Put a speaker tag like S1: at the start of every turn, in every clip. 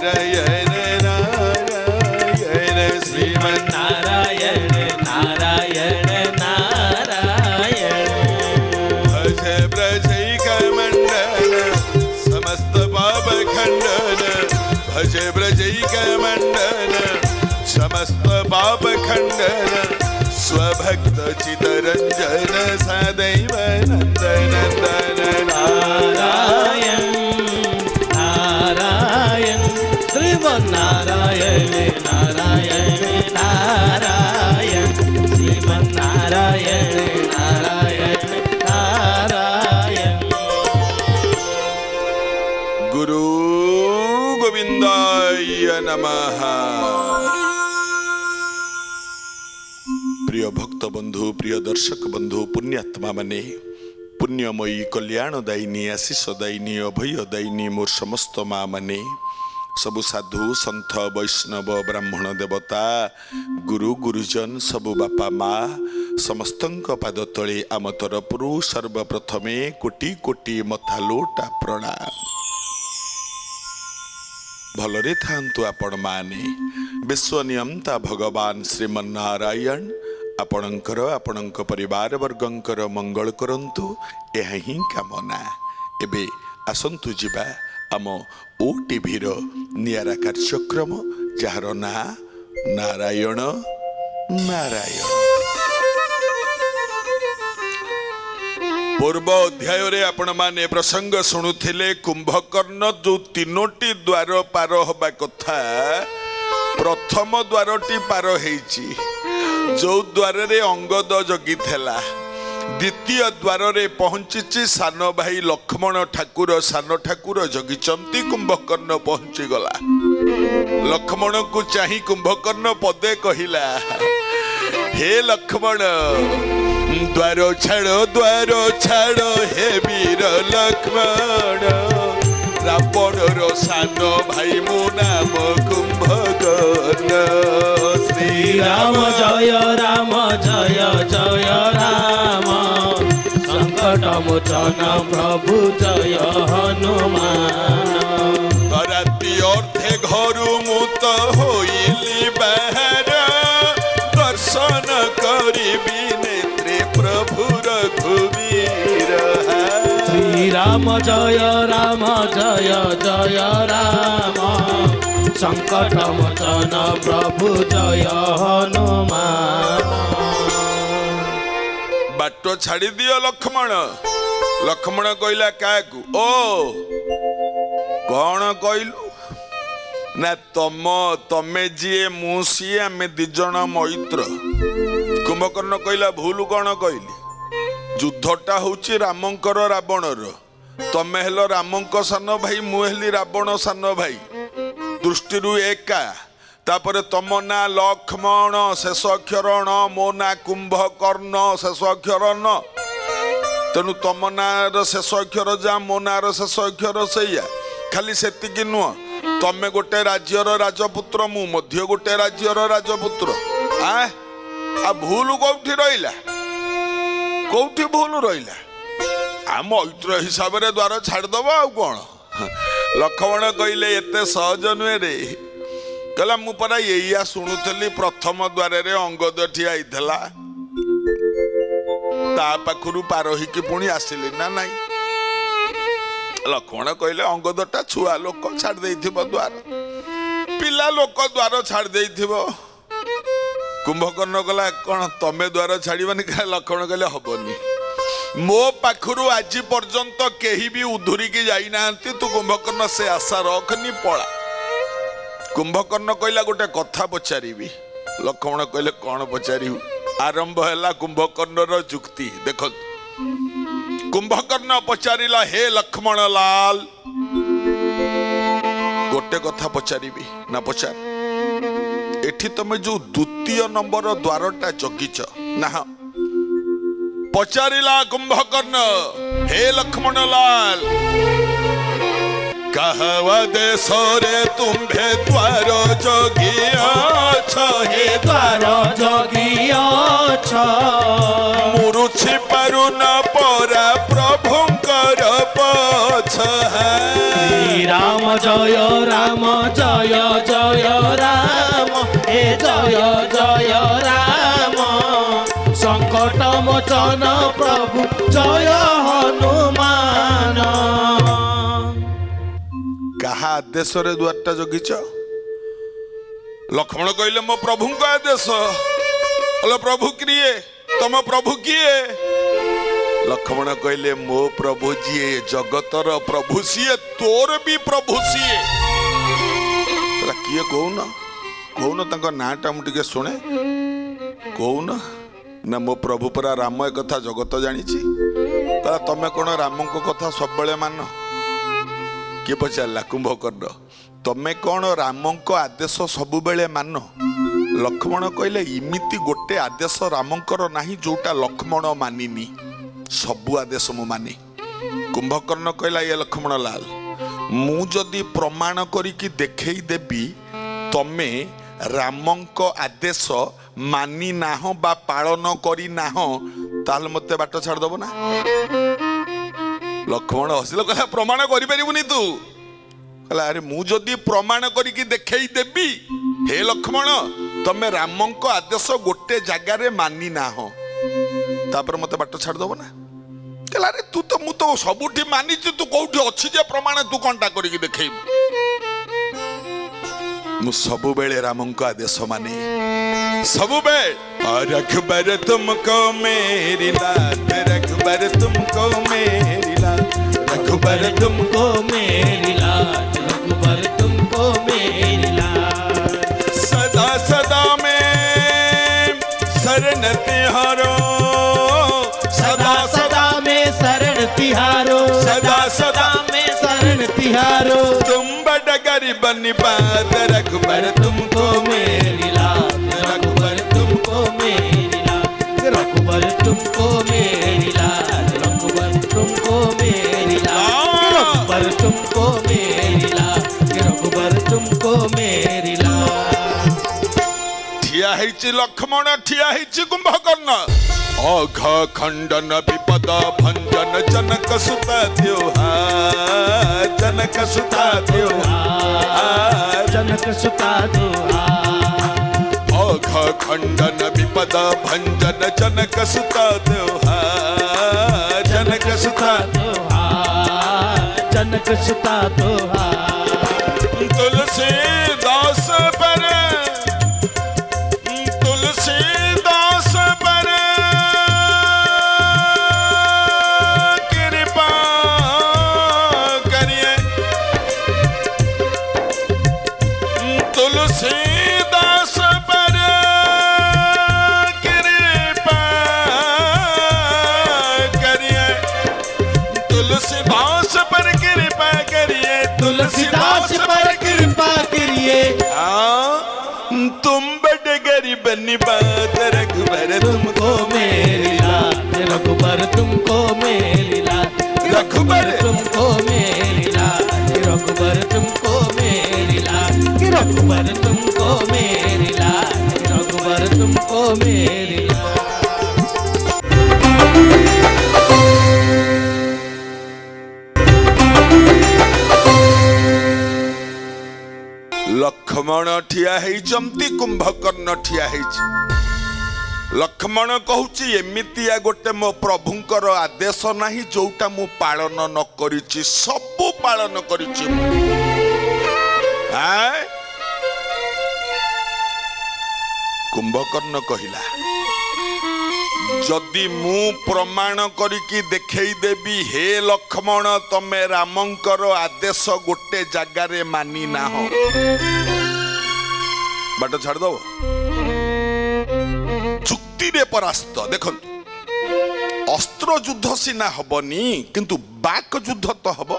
S1: नारायण नारायण श्रीमन्नारायण नारायण नारायण भज ब्रजैकमण्डन समस्त पाप खण्डन भज ब्रजैकमण्डन समस्त पाप खण्डन स्वभक्त चितरंजन सदैव नंदन नंदन
S2: नारायण नारायण श्रीमन्नारायण नारायण नारायण श्रीमन्नारायण नारायण नारायण।
S1: गुरु गोविंदाय नमः। प्रिय भक्त बंधु प्रिय दर्शक बंधु पुण्यात्मा माने पुण्यमयी कल्याणदायिनी आशीषदायिनी अभयदायिनी मोर समस्त माँ माने सबु साधु संत वैष्णव ब्राह्मण देवता गुरु गुरुजन सबु बापा माँ समस्तंक पाद तले आम तरफरु सर्वप्रथमे कोटि कोटि मथा लोटा प्रणाम। भलरे थांतु आपण माने विश्वनियंता भगवान श्रीमन्नारायण आपणकर आपणक परिवार वर्गंकर मंगल करंतु यह ही कामना। एबे आसंतु जिबा आम ओटीवी रो नियारा कार्यक्रम जार ना नारायण नारायण। पूर्व अध्याय रे आपण माने प्रसंग शुणुथिले कुंभकर्ण जो तीनोटी द्वार पार हबा कथा प्रथम द्वारटी पार हेची जो द्वार रे अंगद जगी थेला द्वितीय द्वार रे पहुंची सान भाई लक्ष्मण ठाकुर सान ठाकुर जगिचंती कुंभकर्ण पहुंची गला। लक्ष्मण को चाही कुंभकर्ण पदे कहिला हे लक्ष्मण द्वार छाड़ हे वीर लक्ष्मण रावण रो सान भाई मो नाम कुंभकर्ण।
S2: श्री राम जय राम जय जय राम संकट मोचन प्रभु जय हनुमान।
S1: राति अर्धे घरु मुत होइली बाहर दर्शन करिबी नेत्रे प्रभु रघुवीर।
S2: श्री राम जय जय राम संकट मोचन प्रभु जय हनुमान।
S1: बाट छाड़ी दियो लक्ष्मण। लक्ष्मण कहला काकू ओ कौन कहलु ना तमे जीए मुसी आमे दिजण मैत्र। कुंभकर्ण कहला भूल कौन कहली युद्धटा होची रामंकर रावणर तमे हेलो रामंक सान भाई मु हेली रावण सान भाई दृष्टि एका तापर तम ना लक्ष्मण शेष अक्षर न मो ना कुंभकर्ण शेष अक्षर न तेणु तम नार शेष अक्षर जा मो नार शेष अक्षर सैया खाली सेतिकी नुह तमे गोटे राज्यर राजपुत्र मु मध्य गोटे राज्यर राजपुत्र आ भूल कौटी रहिला कौटी भूल रहिला आ मैत्र हिसाब रे द्वार छाड़दब आ कौन। लक्ष्मण कहले एते सहज नुहे रे कहला मु परा एया शुणुली प्रथम द्वार रे अंगद ठिया आइथला ता पाखरु पार होइकी पुणी आसिली ना नाई। लक्ष्मण कहले अंगदटा छुआ लोक छाड़ देइथिबो द्वार पिला लोक द्वार छाड़ देइथिबो। कुंभकर्ण कहला कौन तमे द्वार छाड़ीबनी। लक्ष्मण कहले हबनी मो पाखरु आज पर्यंत केही भी उधुरी की जाई नांती तू कुंभकर्ण से आशा रखनी पळा। कुंभकर्ण कहला गोटे कथा पचारिबी। लक्ष्मण कहले कौन पचारिबू। आरंभ हैला कुंभकर्ण रो जुक्ति देख। कुंभकर्ण पचारिला हे लक्ष्मण लाल गोटे कथा पचारिबी ना पचार एठी तमे जो द्वितीय नंबर द्वारटा जगिच ना पचारिला कुंभकर्ण हे लक्ष्मण लाल कहवा देश रे तुम्भे द्वार जगिया
S2: हे द्वार जगिया
S1: मुरुछि पारु न परा प्रभुंकर पछ।
S2: श्री राम জয় রাম জয় জয় রাম হে জয় জয় রাম সংকট মোচন প্রভু জয় হনুমান।
S1: কাহা ଆଦେଶରେ ଦୁଆରଟା ଜଗିଛ? ଲକ୍ଷ୍ମଣ କହିଲେ ମୋ ପ୍ରଭୁଙ୍କ ଆଦେଶ। ହେଲେ ପ୍ରଭୁ କିଏ? ତମ ପ୍ରଭୁ କିଏ? ଲକ୍ଷ୍ମଣ କହିଲେ ମୋ ପ୍ରଭୁ ଯିଏ ଜଗତର ପ୍ରଭୁ ସିଏ, ତୋର ବି ପ୍ରଭୁ ସିଏ। କିଏ କହୁନ? କହୁନ ତାଙ୍କ ନାଁଟା ମୁଁ ଟିକେ ଶୁଣେ। କହୁନ ନା ମୋ ପ୍ରଭୁ ପରା ରାମ, ଏ କଥା ଜଗତ ଜାଣିଛି। କହିଲା ତମେ କଣ ରାମଙ୍କ କଥା ସବୁବେଳେ ମାନ? କିଏ ପଚାରିଲା? କୁମ୍ଭକର୍ଣ୍ଣ। ତମେ କଣ ରାମଙ୍କ ଆଦେଶ ସବୁବେଳେ ମାନ? ଲକ୍ଷ୍ମଣ କହିଲେ ଏମିତି ଗୋଟେ ଆଦେଶ ରାମଙ୍କର ନାହିଁ ଯୋଉଟା ଲକ୍ଷ୍ମଣ ମାନିନି। ସବୁ ଆଦେଶ ମୁଁ ମାନେ। କୁମ୍ଭକର୍ଣ୍ଣ କହିଲା ଏ ଲକ୍ଷ୍ମଣ ଲାଲ, ମୁଁ ଯଦି ପ୍ରମାଣ କରିକି ଦେଖେଇ ଦେବି ତମେ ରାମଙ୍କ ଆଦେଶ ମାନି ନାହଁ ବା ପାଳନ କରି ନାହଁ, ତାହେଲେ ମତେ ବାଟ ଛାଡ଼ିଦବ ନା? ଲକ୍ଷ୍ମଣ ହସିଲ, କହିଲା ପ୍ରମାଣ କରିପାରିବୁନି ତୁ? କହିଲା ଆରେ ମୁଁ ଯଦି ପ୍ରମାଣ କରିକି ଦେଖେଇ ଦେବି, ହେ ଲକ୍ଷ୍ମଣ ତମେ ରାମଙ୍କ ଆଦେଶ ଗୋଟେ ଜାଗାରେ ମାନି ନାହଁ, ତାପରେ ମତେ ବାଟ ଛାଡ଼ିଦବ ନା? କହିଲା ଆରେ ତୁ ତ, ମୁଁ ତ ସବୁଠି ମାନିଛି, ତୁ କୋଉଠି ଅଛି ଯେ ପ୍ରମାଣ ତୁ କଣଟା କରିକି ଦେଖେଇବୁ? ମୁଁ ସବୁବେଳେ ରାମଙ୍କ ଆଦେଶ ମାନେ, ସବୁବେଳେ। ରଘୁबर तुमको मेरी लात, रघुबर तुमको मेरी लात, रघुबर
S2: तुमको मेरी लाज, रघुबर तुमको मेरी लाज।
S1: सदा सदा में शरण तिहारो,
S2: सदा सदा में शरण तिहारो,
S1: सदा सदा
S2: में शरण तिहारो।
S1: तुम बड़ गरीब निपात, रघुबर
S2: तुमको मेरी लाज, रघुबर तुमको मेरी लाज, रघुबर तुमको मेरी लाज, रघुबर तुमको मेरी लाज, रघुबर तुमको मेरी लाज, रघुबर तुमको मेरी लाज।
S1: ठिया ହେଇଛି ଲକ୍ଷ୍ମଣ, ଠିଆ ହେଇଛି କୁମ୍ଭକର୍ଣ୍ଣ। ଅଘ ଖଣ୍ଡନ ବିପଦ ଭଞ୍ଜନ जनक सुता त्योहार, जनक सुता त्योहार,
S2: जनक सुता त्योहार।
S1: अघ खंडन विपद भंजन जनक सुता त्योहार, जनक सुता
S2: त्योहार, जनक सुता त्योहार।
S1: तुलसीदास पर, तुलसीदास पर कृपा करिए, तुलसीदास पर कृपा करिए, तुलसीदास पर कृपा करिए,
S2: तुलसीदास पर कृपा करिए।
S1: तुम बड़े गरीब निबात, रघुबर
S2: तुमको मेरी लाज, रघुबर तुमको मेरी लाज,
S1: रघुबर
S2: तुमको मेरी लाज, रघुबर तुमको मेरी लाज, रघुबर तुमको मेरी लाज, रघुबर तुमको मेरी लाज।
S1: लक्ष्मण ठिया ହେଇଛନ୍ତି, कुंभकर्ण ठिया ହେଇଛି। लक्ष्मण कहूची एमितिया गोटे मो प्रभुंकर आदेश नाही जोटा मु पालन न करिछि, सब पालन करिछि। कुंभकर्ण कहिला जदि मु प्रमाण करिकी देखई देबी, हे लक्ष्मण तमे रामंकर आदेश गोटे जगारे मानी नाहो, बाट छाड़ दो। चुक्ति रे परास्त। देखो अस्त्र युद्ध सीना हबनी, किंतु बाक युद्ध तो हब,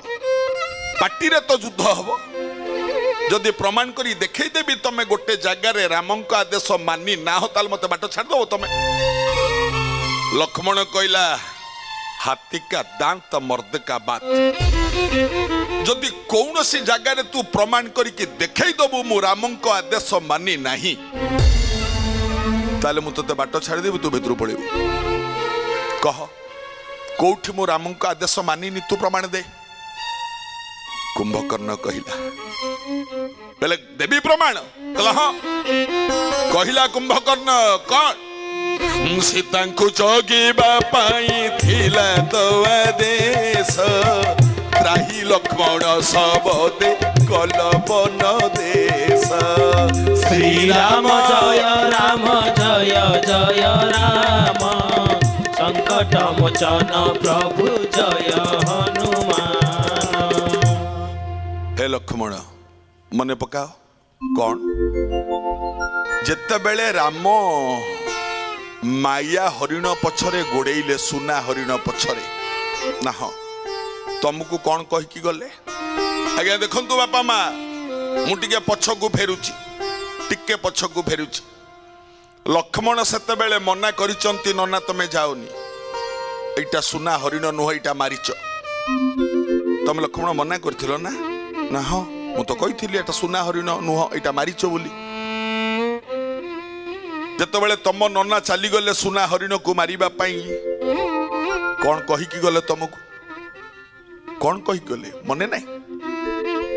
S1: पार्टी रे तो युद्ध हब। जदि प्रमाण करी देखई देबी तमे गोटे जगारे रामंक आदेश मानी नाहो, ताल मते बाट छाड़ दो तमे। लक्ष्मण कहला हाथी का दांत मर्द का बात। जदि कौन सी जगार तू प्रमाण करिके देखई दबु मु रामंक आदेश मानी नाही, ताले मु तते बाट छाड़ी देबी, तू भितर पड़ेबू। कह कोठी मु रामंक आदेश मानिनी, तू प्रमाण दे। कुंभकर्ण कहिला बेले देवी प्रमाण कहला हाँ कहिला कुंभकर्ण कौन सीता को जगिबा पाई थिला तो आदेश त्राही लक्ष्मण सबदे कलपन देश
S2: श्री राम जय राम जय जय राम संकट मोचन प्रभु जय हनुमान।
S1: हे लक्ष्मण मने पकाओ कौन जेतेबेले राम माया हरिण पछरे गोड़ेइले सुना हरिण पछरे ना हाँ तुमको कौन कहीकि गले आज्ञा देखंतु बापा माँ मुझे पछकू फेरुची टिके पछकू फेरुची लक्ष्मण सेतेबेले मना करिसंती नना तमे जाओनी एटा सुना हरिण नुह एटा मारिच तमे लक्ष्मण मना करथिलो ना ना हाँ मु तो कही एटा सुना हरिण नुह एटा मारिच बोली जेतेबेले तम नना चली गले सुना हरिण को मारिबा पई कौन कहीकि गले तुमको कौन कही गले मने नहीं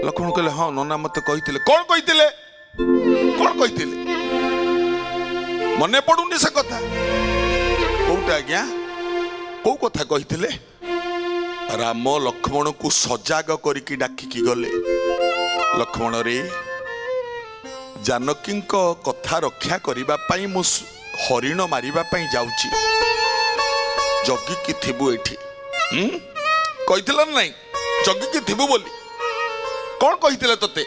S1: लक्ष्मण कहले हाँ नना मत कही कौन कही मने पड़ुनी से कथा कोटा आज्ञा कौ कथा कही राम लक्ष्मण को सजाग करिकी डाकिकी गले लक्ष्मण रे जानकी कथा रक्षा करिबा पई मु हरिण मारिबा पई जाउची जगिकी थिबु एठी कहिथिला नहीं जगिकी थिबु बोली कौन कहिथिला तते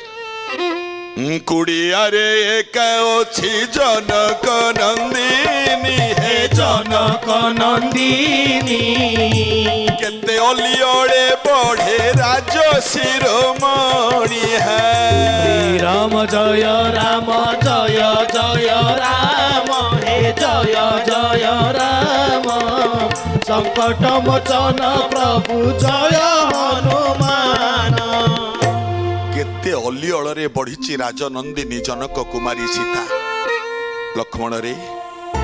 S1: कुड़िया रे एक अछि जनक नंदिनी
S2: हे जनक नंदिनी
S1: केते अलियोड़े बढ़े राज शिरोमणि है
S2: श्री राम जय राम जय जय राम हे जय जय राम संकट मोचन प्रभु जय हनुमान।
S1: केते अलियोड़े बढ़ी राजनंदिनी जनक कुमारी सीता लक्ष्मण रे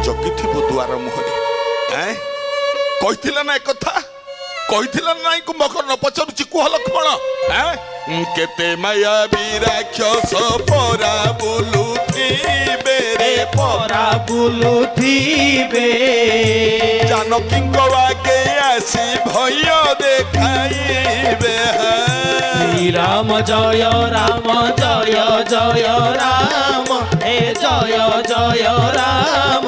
S1: जगिथिबो द्वार मुहरे कहिथिला ना कथा कहिथिला ना कुंभकर्ण पचारुची कुह लक्ष्मण केते माया विराक्षस परा बुलुथिबे रे
S2: परा बुलुथिबे
S1: जानकी आगे आसी भय देखाइबे
S2: श्री राम जय राम जय जय राम हे जय जय राम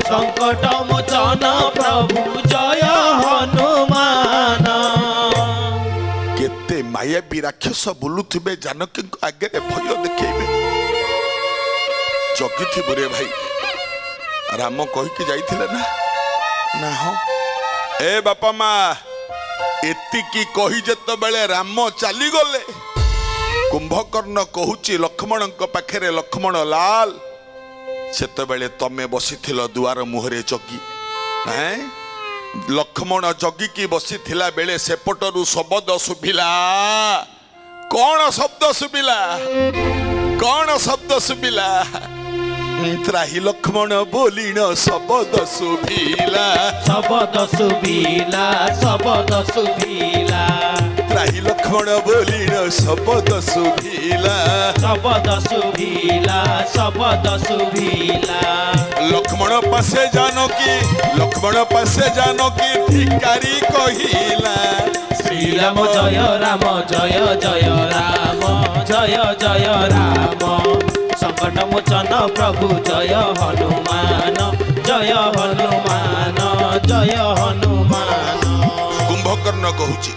S2: संकट मोचन प्रभु जय हनुमान।
S1: केते मायाबी राक्षस बुलुथिबे जानकी आगे भय देखेबे जगिथिबो रे भाई राम कहिके जाइथिले ना हाँ ए बापा माँ एतिकी कही जेतेबेले राम चली गले कुंभकर्ण कहूची लक्ष्मण पाखरे लक्ष्मण लाल सेतेबेले तमे बसिथिल दुआर मुहरे जगी लक्ष्मण जगिकी बसिथिला बेले सेपटरू शब्द सुभिला कौन शब्द सुभिला त्राही लक्ष्मण बोलिन शब्द सुभिला त्राही लक्ष्मण बोलिन शब्द सुभिला लक्ष्मण पासे जानकी धिकारी कहिला
S2: श्री राम जय राम जय जय राम जय जय राम संकट मोचन प्रभु जय हनुमान जय हनुमान जय हनुमान।
S1: कुंभकर्ण कहूची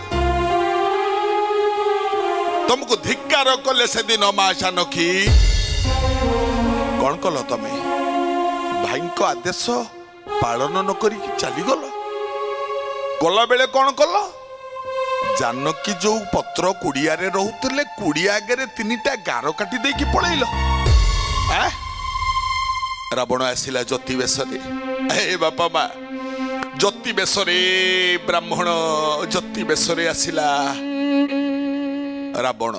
S1: तुमको धिक्कार कले से दिन मां जानकी कौन कल तमे भाई को आदेश पालन न करी चली गला बेले कौन कल जानकी जो पत्र कुड़िया रे रहूतिले कुड़िया आगे तीनिटा गार काटी देकी पळैल रावण आसिला ज्योति बेशरे हे बापा माँ ज्योति बेशरे ब्राह्मण ज्योति बेशरे आसिला रावण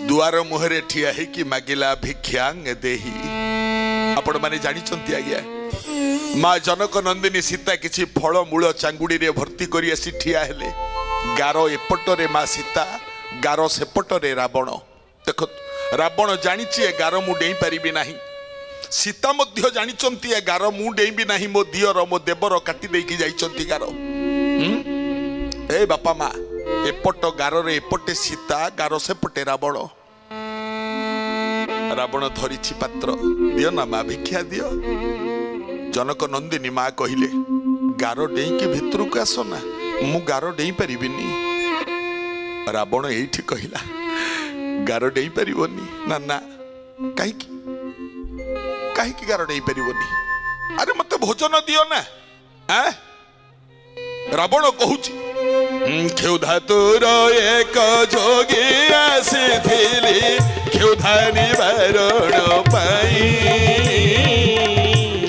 S1: दुआर मुहरे ठिया कि मागिला भिक्षांग देही आपण माने जानिचंती आज्ञा माँ जनक नंदिनी सीता किछि फल मूल चांगुड़ी रे भर्ती करी आसी ठिया हेले ଗାର ଏପଟରେ ମା ସୀତା, ଗାର ସେପଟରେ ରାବଣ। ଦେଖ ରାବଣ ଜାଣିଛି ଏ ଗାର ମୁଁ ଡେଇଁ ପାରିବି ନାହିଁ, ସୀତା ମଧ୍ୟ ଜାଣିଛନ୍ତି ଏ ଗାର ମୁଁ ଡେଇଁବି ନାହିଁ, ମୋ ଦିଅର ମୋ ଦେବର କାଟି ଦେଇକି ଯାଇଛନ୍ତି ଗାର। ଏ ବାପା ମା, ଏପଟ ଗାରରେ ଏପଟେ ସୀତା, ଗାର ସେପଟେ ରାବଣ। ରାବଣ ଧରିଛି ପାତ୍ର, ଦିଅ ନା ମା ଭିକ୍ଷା ଦିଅ। ଜନକ ନନ୍ଦିନୀ ମା କହିଲେ ଗାର ଡେଇଁକି ଭିତରକୁ ଆସ ନା, ମୁଁ ଗାର ଡେଇଁ ପାରିବିନି। ରାବଣ ଏଇଠି କହିଲା ଗାର ଡେଇଁ ପାରିବନି। ନା ନା, କାହିଁକି କାହିଁକି ଗାର ଡେଇଁ ପାରିବନି? ଆରେ ମତେ ଭୋଜନ ଦିଅ ନା। ରାବଣ କହୁଛି କ୍ଷୁଧା ତୋର ଏକ ଯୋଗୀ ଆସିଥିଲି, କ୍ଷୁଧା ନିବାରଣ ପାଇଁ।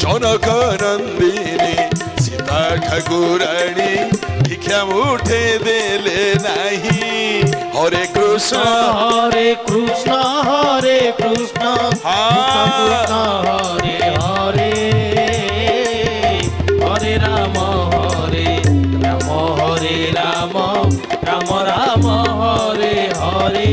S1: ଜନକ ନନ୍ଦିନୀ ସୀତା ଠାକୁରାଣୀ ଭିକ୍ଷା ମୁଠେ ଦେଲେ ନାହିଁ। ହରେ କୃଷ୍ଣ
S2: ହରେ କୃଷ୍ଣ ହରେ କୃଷ୍ଣ କୃଷ୍ଣ ହରେ ହରେ, ହରେ ରାମ ହରେ ରାମ ହରେ ରାମ, ରାମ ରାମ ହରେ ହରେ।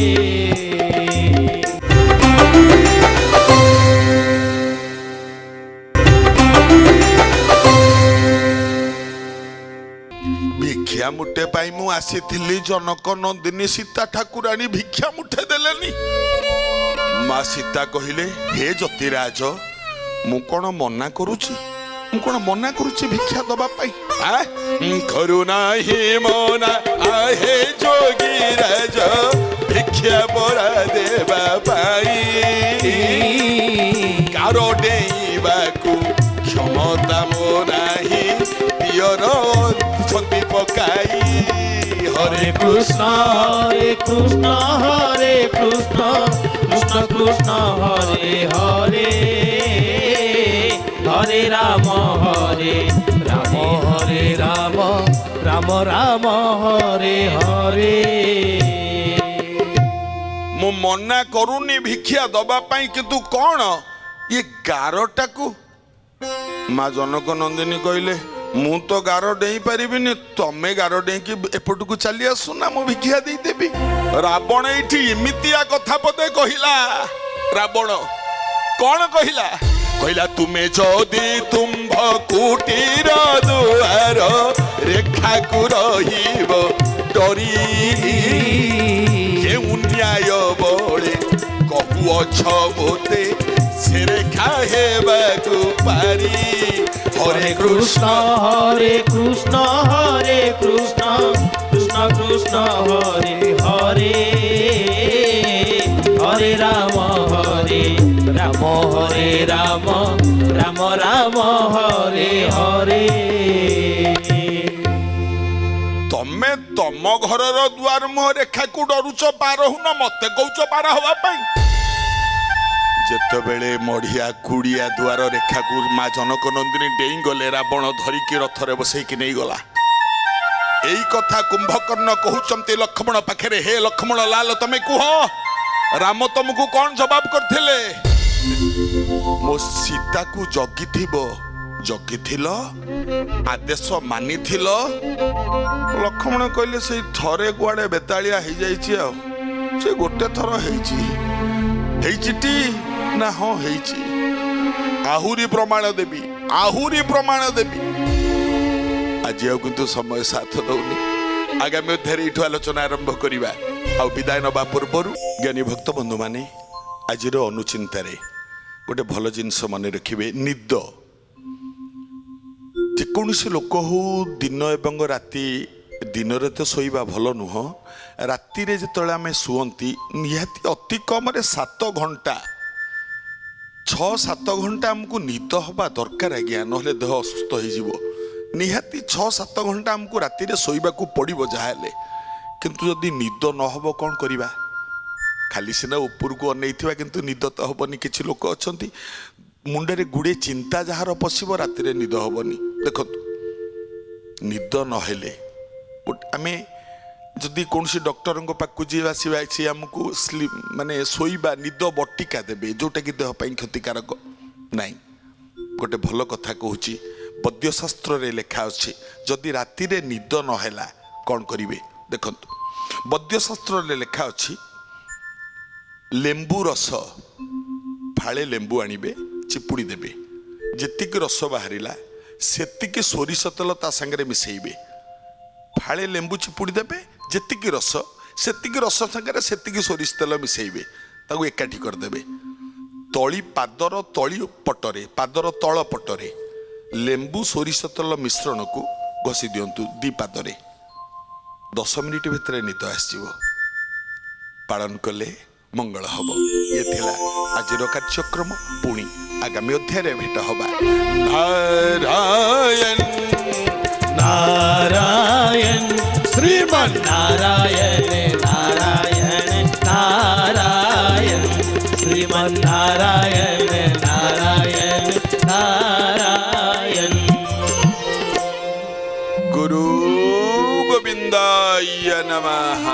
S1: ଭିକ୍ଷା ମୁଠେ ପାଇଁ ମୁଁ ଆସିଥିଲି, ଜନକ ନନ୍ଦିନୀ ସୀତା ଠାକୁରାଣୀ ଭିକ୍ଷା ମୁଠେ ଦେଲେନି। ମା ସୀତା କହିଲେ ହେ ଜ୍ୟୋତିରାଜ, ମୁଁ କଣ ମନା କରୁଛି? ମୁଁ କଣ ମନା କରୁଛି ଭିକ୍ଷା ଦବା ପାଇଁ? କରୁନାହିଁ ମନା ଆହେ ଯୋଗୀରାଜ, ଭିକ୍ଷା ପରା ଦେବା ପାଇଁ। ଗାର ଡେଇଁବାକୁ କ୍ଷମତା ମୋ ନାହିଁ, ଦିଅର ଛତି ପକାଇ।
S2: ହରେ କୃଷ୍ଣ ହରେ କୃଷ୍ଣ ହରେ କୃଷ୍ଣ କୃଷ୍ଣ କୃଷ୍ଣ ହରେ ହରେ, হরে রাম হরে রাম হরে রাম রাম রাম হরে হরে।
S1: ମୁଁ ମନା କରୁନି ଭିକ୍ଷା ଦବା ପାଇଁ, କିନ୍ତୁ କଣ ଏ ଗାରଟାକୁ? ମା ଜନକ ନନ୍ଦିନୀ କହିଲେ ମୁଁ ତ ଗାର ଡେଇଁ ପାରିବିନି, ତମେ ଗାର ଡେଇଁକି ଏପଟକୁ ଚାଲି ଆସୁନା, ମୁଁ ଭିକ୍ଷା ଦେଇଦେବି। ରାବଣ ଏଇଠି ଏମିତିଆ କଥା ପଦେ କହିଲା। ରାବଣ କଣ କହିଲା? କହିଲା ତୁମେ ଯଦି ତୁମ୍ଭ କୁଟୀର ଦୁଆର ରେଖାକୁ ରହିବ ଡରି, କେଉଁ ନ୍ୟାୟ ବଳେ କହୁଅଛ ମୋତେ ସେ ରେଖା ହେବାକୁ ପାରି।
S2: হরে কৃষ্ণ হরে কৃষ্ণ হরে কৃষ্ণ কৃষ্ণ কৃষ্ণ হরে হরে, হরে রাম হরে রাম হরে রাম রাম রাম হরে হরে।
S1: ତମେ ତମ ଘରର ଦୁଆର ମୁହଁ ରେଖାକୁ ଡରୁଛ, ପାର ହୁନ, ମତେ କହୁଛ ପାର ହବା ପାଇଁ? ଯେତେବେଳେ ମଢିଆ କୁଡିଆ ଦୁଆର ରେଖାକୁ ମା ଜନକ ନନ୍ଦିନୀ ଡେଇଁ ଗଲେ, ରାବଣ ଧରିକି ରଥରେ ବସେଇକି ନେଇଗଲା। ଏଇ କଥା କୁମ୍ଭକର୍ଣ୍ଣ କହୁଛନ୍ତି ଲକ୍ଷ୍ମଣ ପାଖରେ, ହେ ଲକ୍ଷ୍ମଣ ଲାଲ ତମେ କୁହ, ରାମ ତମକୁ କଣ ଜବାବ କରିଥିଲେ? ମୋ ସୀତାକୁ ଜଗିଥିଲ, ଆଦେଶ ମାନିଥିଲ? ଲକ୍ଷ୍ମଣ କହିଲେ ସେଇ ଥରେ କୁଆଡେ ବେତାଳିଆ ହେଇଯାଇଛି, ଆଉ ସେ ଗୋଟେ ଥର ହେଇଚିଟି ନା? ହଁ ହେଇଛି, ଆହୁରି ପ୍ରମାଣ ଦେବି। ଆଜି ଆଉ କିନ୍ତୁ ସମୟ ସାଥ ଦଉନି, ଆଗାମୀ ଅଧ୍ୟାୟରେ ଏଇଠୁ ଆଲୋଚନା ଆରମ୍ଭ କରିବା। ଆଉ ବିଦାୟ ନେବା ପୂର୍ବରୁ ଜ୍ଞାନୀ ଭକ୍ତ ବନ୍ଧୁମାନେ, ଆଜିର ଅନୁଚିନ୍ତାରେ ଗୋଟେ ଭଲ ଜିନିଷ ମନେ ରଖିବେ। ନିଦ, ଯେକୌଣସି ଲୋକ ହଉ, ଦିନ ଏବଂ ରାତି, ଦିନରେ ତ ଶୋଇବା ଭଲ ନୁହଁ, ରାତିରେ ଯେତେବେଳେ ଆମେ ଶୁଅନ୍ତି ନିହାତି ଅତି କମରେ 7 ଘଣ୍ଟା, 6-7 ଘଣ୍ଟା ଆମକୁ ନିଦ ହେବା ଦରକାର ଆଜ୍ଞା, ନହେଲେ ଦେହ ଅସୁସ୍ଥ ହେଇଯିବ। ନିହାତି 6-7 ଘଣ୍ଟା ଆମକୁ ରାତିରେ ଶୋଇବାକୁ ପଡ଼ିବ ଯାହାହେଲେ। କିନ୍ତୁ ଯଦି ନିଦ ନ ହେବ କ'ଣ କରିବା? ଖାଲି ସିନା ଉପରକୁ ଅନେଇଥିବା, କିନ୍ତୁ ନିଦ ତ ହେବନି। କିଛି ଲୋକ ଅଛନ୍ତି ମୁଣ୍ଡରେ ଗୁଡ଼ିଏ ଚିନ୍ତା ଯାହାର ପଶିବ, ରାତିରେ ନିଦ ହେବନି। ଦେଖନ୍ତୁ, ନିଦ ନହେଲେ ଆମେ ଯଦି କୌଣସି ଡକ୍ଟରଙ୍କ ପାଖକୁ ଯିବା, ସିଏ ଆମକୁ ମାନେ ଶୋଇବା ନିଦ ବଟିକା ଦେବେ, ଯୋଉଟାକି ଦେହ ପାଇଁ କ୍ଷତିକାରକ ନାହିଁ। ଗୋଟେ ଭଲ କଥା କହୁଛି, ବୈଦ୍ୟଶାସ୍ତ୍ରରେ ଲେଖା ଅଛି, ଯଦି ରାତିରେ ନିଦ ନହେଲା କ'ଣ କରିବେ? ଦେଖନ୍ତୁ ବୈଦ୍ୟଶାସ୍ତ୍ରରେ ଲେଖା ଅଛି ଲେମ୍ବୁ ରସ ଫାଳେ ଲେମ୍ବୁ ଆଣିବେ ଚିପୁଡ଼ି ଦେବେ ଯେତିକି ରସ ବାହାରିଲା ସେତିକି ସୋରିଷ ତେଲ ତା ସାଙ୍ଗରେ ମିଶେଇବେ ଫାଳେ ଲେମ୍ବୁ ଚିପୁଡ଼ି ଦେବେ ଯେତିକି ରସ ସେତିକି ରସ ସାଙ୍ଗରେ ସେତିକି ସୋରିଷ ତେଲ ମିଶେଇବେ ତାକୁ ଏକାଠି କରିଦେବେ ପାଦର ତଳି ପଟରେ ପାଦର ତଳ ପଟରେ ଲେମ୍ବୁ ସୋରିଷ ତେଲ ମିଶ୍ରଣକୁ ଘଷି ଦିଅନ୍ତୁ 2 ପାଦରେ 10 ମିନିଟ୍ ଭିତରେ ନିଦ ଆସିଯିବ ପାଳନ କଲେ ମଙ୍ଗଳ ହବ। ଇଏ ଥିଲା ଆଜିର କାର୍ଯ୍ୟକ୍ରମ ପୁଣି ଆଗାମୀ ଅଧ୍ୟାୟରେ ଭେଟ ହବା। ନାରାୟଣ
S2: नारायण श्रीमन नारायण नारायण नारायण श्रीमन नारायण नारायण नारायण
S1: गुरु गोविंदाय नमः।